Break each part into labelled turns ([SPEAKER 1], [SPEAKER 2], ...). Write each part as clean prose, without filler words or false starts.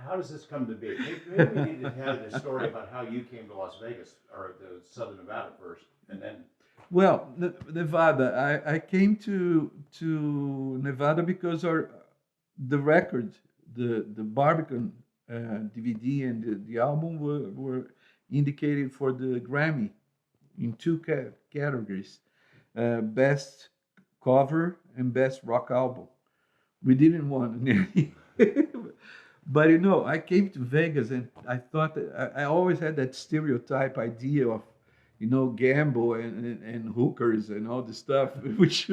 [SPEAKER 1] how does this come to be? Maybe we need to tell the story about how you came to Las Vegas or to Southern Nevada first, and then.
[SPEAKER 2] Well, Nevada. I came to Nevada because the record, the Barbican DVD and the album were indicated for the Grammy in two categories: best cover and best rock album. We didn't want any. But I came to Vegas and I thought that I always had that stereotype idea of, gamble and hookers and all this stuff, which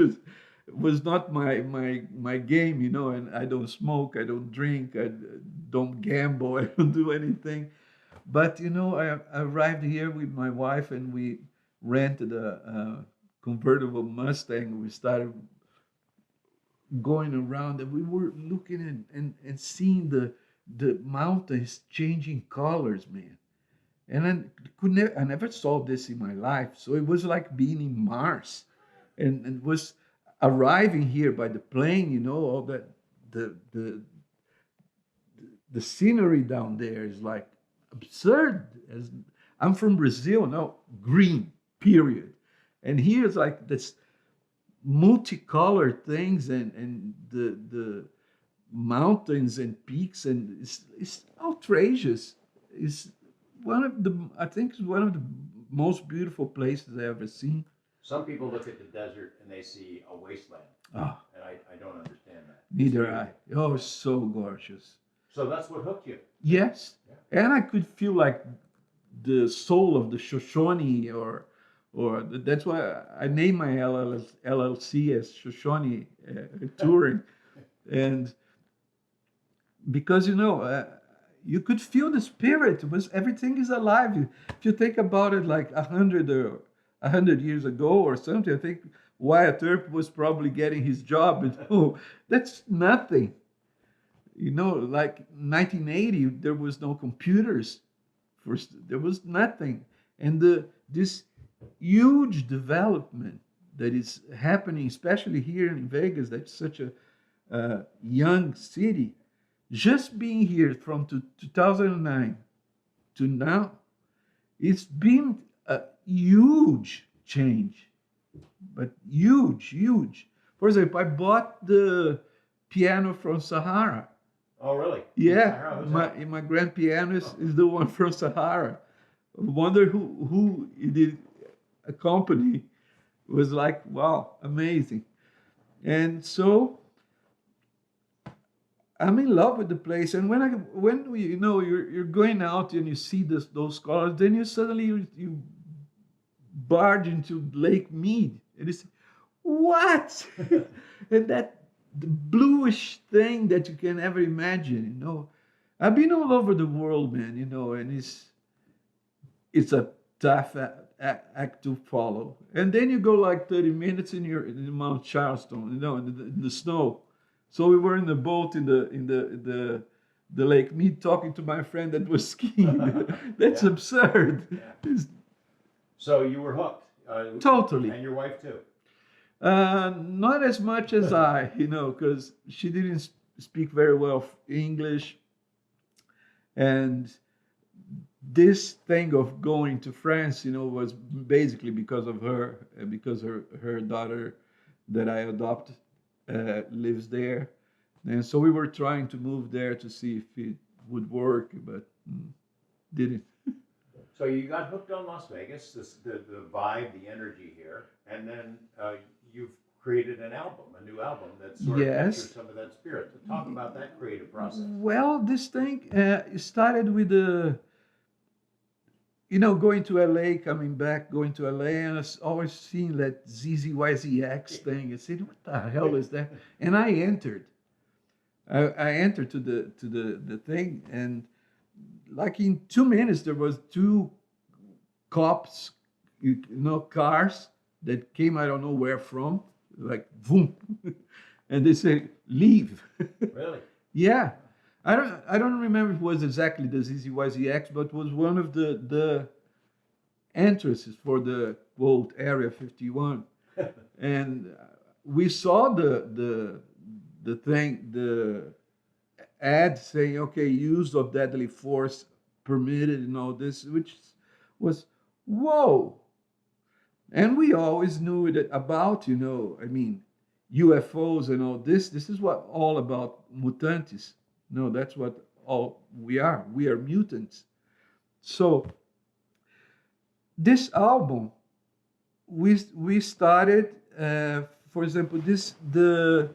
[SPEAKER 2] was not my game, and I don't smoke, I don't drink, I don't gamble, I don't do anything. But I arrived here with my wife and we rented a convertible Mustang. We started going around and we were looking and seeing the mountains changing colors, man. And I never saw this in my life. So it was like being in Mars, and was arriving here by the plane. All that the the scenery down there is like absurd. As I'm from Brazil, no green, period, and here it's like this multicolored things and the mountains and peaks, and it's outrageous. It's one of the I think it's one of the most beautiful places I ever seen.
[SPEAKER 1] Some people look at the desert and they see a wasteland,
[SPEAKER 2] Oh,
[SPEAKER 1] and I don't understand that. It's
[SPEAKER 2] neither I.
[SPEAKER 1] beautiful.
[SPEAKER 2] Oh, so gorgeous.
[SPEAKER 1] So that's what hooked you.
[SPEAKER 2] Yes,
[SPEAKER 1] Yeah.
[SPEAKER 2] and I could feel like the soul of the Shoshone, or that's why I named my LLC as Shoshone Touring, and because you could feel the spirit. It was everything is alive. If you think about it, like 100 years ago or something, I think Wyatt Earp was probably getting his job. That's nothing. Like 1980, there was no computers. First, there was nothing, and this huge development that is happening, especially here in Vegas. That's such a young city. Just being here from 2009 to now, it's been a huge change, but huge, huge. For example, I bought the piano from Sahara.
[SPEAKER 1] Oh, really?
[SPEAKER 2] Yeah,
[SPEAKER 1] Sahara, who's that?
[SPEAKER 2] my grand pianist is the one from Sahara. I wonder who it did accompany. It was like, wow, amazing. And so I'm in love with the place. And when we, you're going out and you see those colors, then you suddenly you barge into Lake Mead, and it's what? And that the bluish thing that you can ever imagine. I've been all over the world, man. And it's a tough act to follow. And then you go like 30 minutes and you're in Mount Charleston, in the snow. So we were in the boat in the Lake Mead talking to my friend that was skiing. That's
[SPEAKER 1] Yeah.
[SPEAKER 2] absurd.
[SPEAKER 1] Yeah. So you were hooked.
[SPEAKER 2] Totally.
[SPEAKER 1] And your wife too.
[SPEAKER 2] Not as much as I, because she didn't speak very well English. And this thing of going to France, was basically because of her, because her daughter that I adopted lives there. And so we were trying to move there to see if it would work, but didn't.
[SPEAKER 1] So you got hooked on Las Vegas, the vibe, the energy here, and then you've created an album, a new album that sort of captures
[SPEAKER 2] Yes.
[SPEAKER 1] some of that spirit. So talk about that creative process.
[SPEAKER 2] Well, this thing started with going to LA, coming back, going to LA, and I was always seeing that ZZYZX thing. I said, "What the hell is that?" And I entered. I entered to the thing, and like in 2 minutes, there was two cops, cars that came. I don't know where from, like boom, and they said, "Leave."
[SPEAKER 1] Really?
[SPEAKER 2] Yeah. I don't remember if it was exactly the ZZYZX, but it was one of the entrances for the quote Area 51. And we saw the thing, the ad saying, okay, use of deadly force permitted and all this, which was, whoa. And we always knew that about, I mean, UFOs and all this. This is what all about mutantes. No, that's what all we are. We are mutants. So this album, we started. For example, the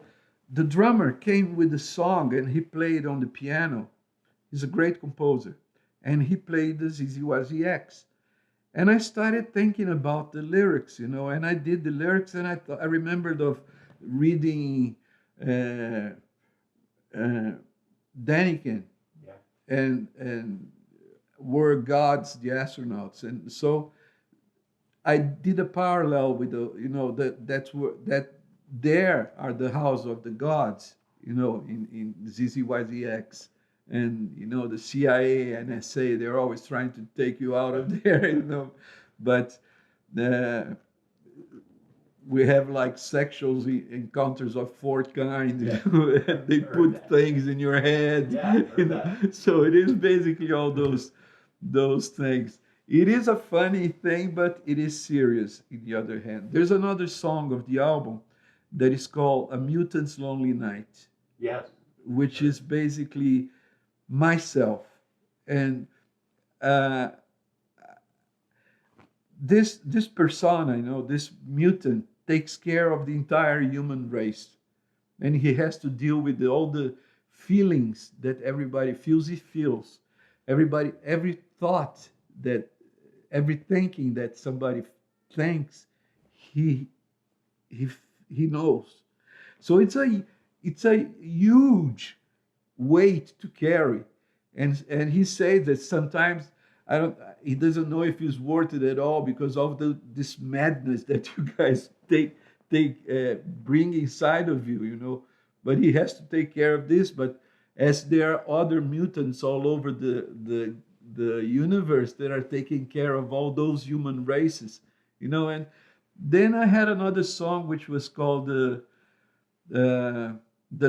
[SPEAKER 2] drummer came with the song and he played on the piano. He's a great composer, and he played the ZZYZX. And I started thinking about the lyrics, and I did the lyrics, and I remembered of reading uh, uh, Daniken
[SPEAKER 1] Yeah.
[SPEAKER 2] and Were Gods the Astronauts, and so I did a parallel with that's where that there are the house of the gods, in ZZYZX. And the CIA, NSA, they're always trying to take you out of there, but uh, we have like sexual encounters of fourth kind. They put things in your head.
[SPEAKER 1] Yeah,
[SPEAKER 2] So it is basically all those things. It is a funny thing, but it is serious. In the other hand, there's another song of the album that is called "A Mutant's Lonely Night,"
[SPEAKER 1] Yes.
[SPEAKER 2] which is basically myself. And uh, this persona, this mutant, takes care of the entire human race, and he has to deal with all the feelings that everybody feels. He feels every thought that every thinking that somebody thinks, he he he knows. So it's a huge weight to carry, and he said that sometimes I don't. He doesn't know if it's worth it at all because of this madness that you guys bring inside of you, But he has to take care of this. But as there are other mutants all over the universe that are taking care of all those human races, And then I had another song which was called "The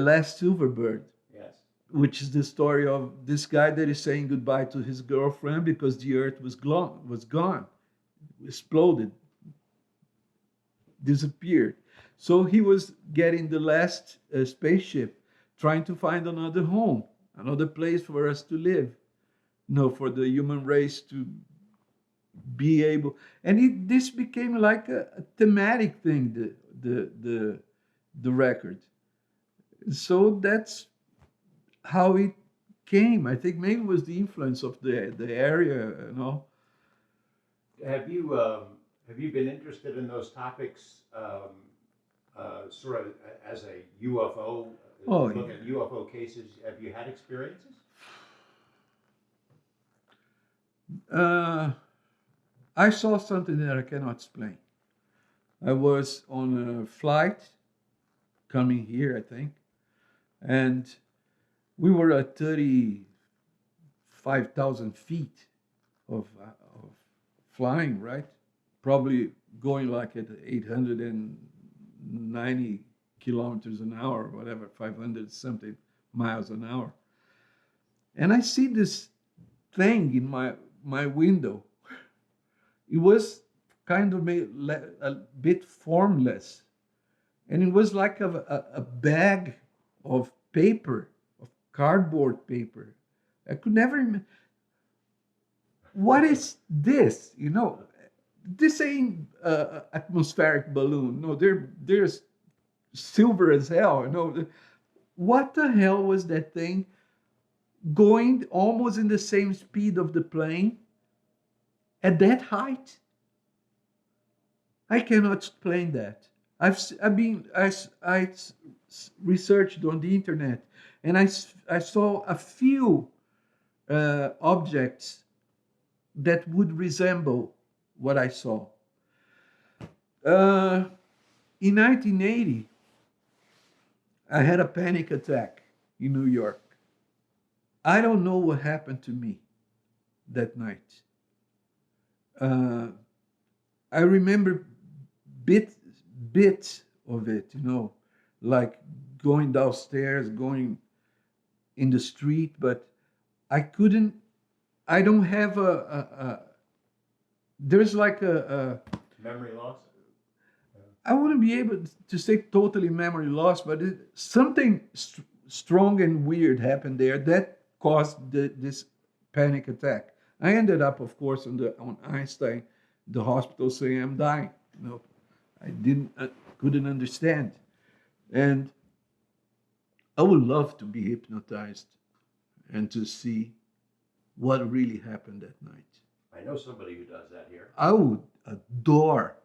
[SPEAKER 2] Last Silverbird,"
[SPEAKER 1] Yes.
[SPEAKER 2] which is the story of this guy that is saying goodbye to his girlfriend because the earth was gone, exploded, disappeared. So he was getting the last spaceship, trying to find another home, another place for us to live, for the human race to be able. And this became like a thematic thing, the record. So that's how it came. I think maybe it was the influence of the area.
[SPEAKER 1] Have you been interested in those topics, sort of as a UFO?
[SPEAKER 2] Oh,
[SPEAKER 1] Look at UFO cases. Have you had experiences?
[SPEAKER 2] I saw something that I cannot explain. I was on a flight coming here, I think, and we were at 35,000 feet of flying, right? Probably going like at 890 kilometers an hour, or whatever, 500 something miles an hour. And I see this thing in my window. It was kind of a bit formless, and it was like a bag of paper, of cardboard paper. I could never. What is this? This ain't atmospheric balloon. No, there's silver as hell. What the hell was that thing going almost in the same speed of the plane at that height? I cannot explain that. I researched on the internet, and I saw a few objects that would resemble what I saw. In 1980, I had a panic attack in New York. I don't know what happened to me that night. I remember bits of it, like going downstairs, going in the street, but I couldn't. I don't have a there's like
[SPEAKER 1] Memory loss?
[SPEAKER 2] I wouldn't be able to say totally memory loss, but something strong and weird happened there that caused this panic attack. I ended up, of course, on Einstein, the hospital saying I'm dying. I couldn't understand, and I would love to be hypnotized and to see what really happened that night.
[SPEAKER 1] I know somebody who does that here.
[SPEAKER 2] I would adore